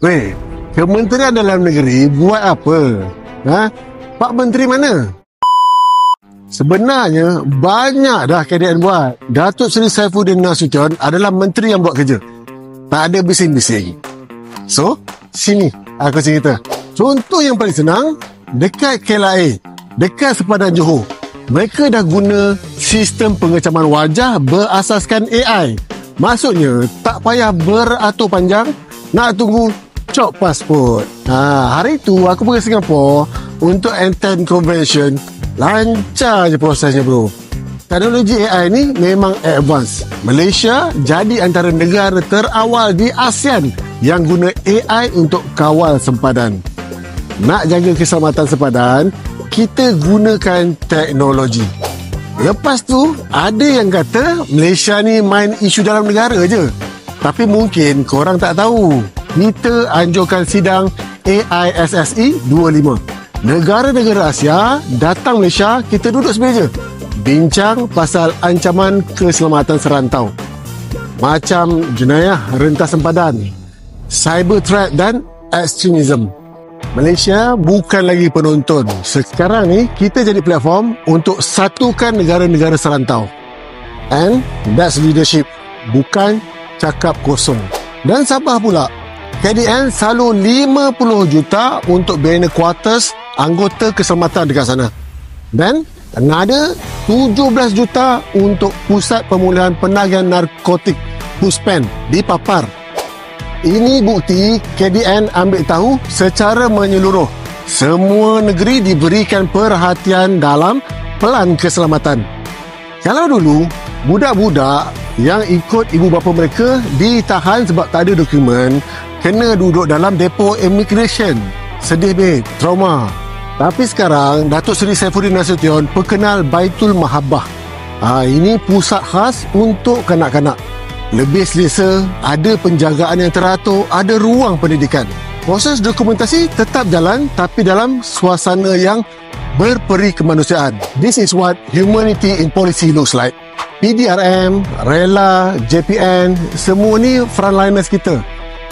Weh, Kementerian Dalam Negeri buat apa? Pak Menteri mana? Sebenarnya banyak dah KDN buat. Datuk Seri Saifuddin Nasution adalah menteri yang buat kerja. Tak ada bising-bising. So, sini aku cerita. Contoh yang paling senang, dekat KLIA, dekat sepadan Johor, mereka dah guna sistem pengecaman wajah berasaskan AI. Maksudnya, tak payah beratur panjang nak tunggu cop pasport. Hari tu aku pergi Singapura untuk attend convention. Lancar je prosesnya, bro. Teknologi AI ni memang advance. Malaysia jadi antara negara terawal di ASEAN yang guna AI untuk kawal sempadan. Nak jaga keselamatan sempadan, kita gunakan teknologi. Lepas tu, ada yang kata Malaysia ni main isu dalam negara je. Tapi mungkin korang tak tahu. Kita anjurkan sidang AISSE 25. Negara-negara Asia datang Malaysia, kita duduk semeja. Bincang pasal ancaman keselamatan serantau. Macam jenayah rentas sempadan, cyber threat dan ekstremism. Malaysia bukan lagi penonton. Sekarang ni kita jadi platform untuk satukan negara-negara serantau. And that's leadership. Bukan cakap kosong. Dan Sabah pula, KDN selalu 50 juta untuk bina quarters anggota keselamatan dekat sana. Dan ada 17 juta untuk Pusat Pemulihan Penagihan Narkotik PUSPEN di Papar. Ini bukti KDN ambil tahu secara menyeluruh. Semua negeri diberikan perhatian dalam pelan keselamatan. Kalau dulu, budak-budak yang ikut ibu bapa mereka ditahan sebab tak ada dokumen, kena duduk dalam depo immigration. Sedih babe, trauma. Tapi sekarang, Datuk Seri Saifuddin Nasution perkenal Baitul Mahabbah. Ini pusat khas untuk kanak-kanak. Lebih selesa, ada penjagaan yang teratur, ada ruang pendidikan. Proses dokumentasi tetap jalan tapi dalam suasana yang berperi kemanusiaan. This is what humanity in policy looks like. PDRM, RELA, JPN, semua ni frontliners kita.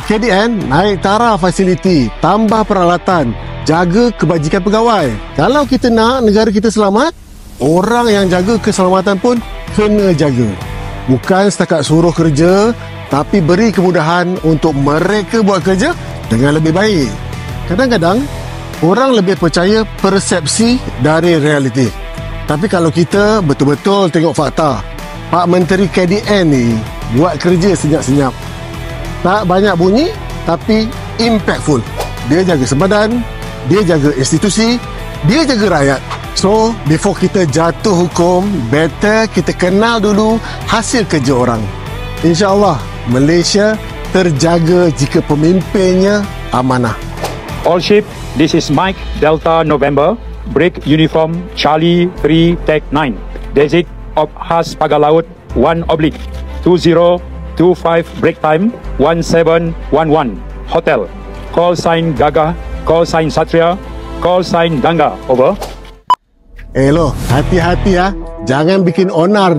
KDN naik taraf fasiliti, tambah peralatan, jaga kebajikan pegawai. Kalau kita nak negara kita selamat, orang yang jaga keselamatan pun kena jaga. Bukan setakat suruh kerja, tapi beri kemudahan untuk mereka buat kerja dengan lebih baik. Kadang-kadang, orang lebih percaya persepsi dari realiti. Tapi kalau kita betul-betul tengok fakta, Pak Menteri KDN ni buat kerja senyap-senyap. Tak banyak bunyi, tapi impactful. Dia jaga sempadan, dia jaga institusi, dia jaga rakyat. So, before kita jatuh hukum, better kita kenal dulu hasil kerja orang. InsyaAllah, Malaysia terjaga jika pemimpinnya amanah. All ship, this is Mike Delta November, break uniform Charlie 3 Tech 9. Desig of Khas Pagar Laut 1/2025, break time 1711. Hotel, call sign Gagah, call sign Satria, call sign Ganga, over. Loh, hati-hati ya. Jangan bikin onar.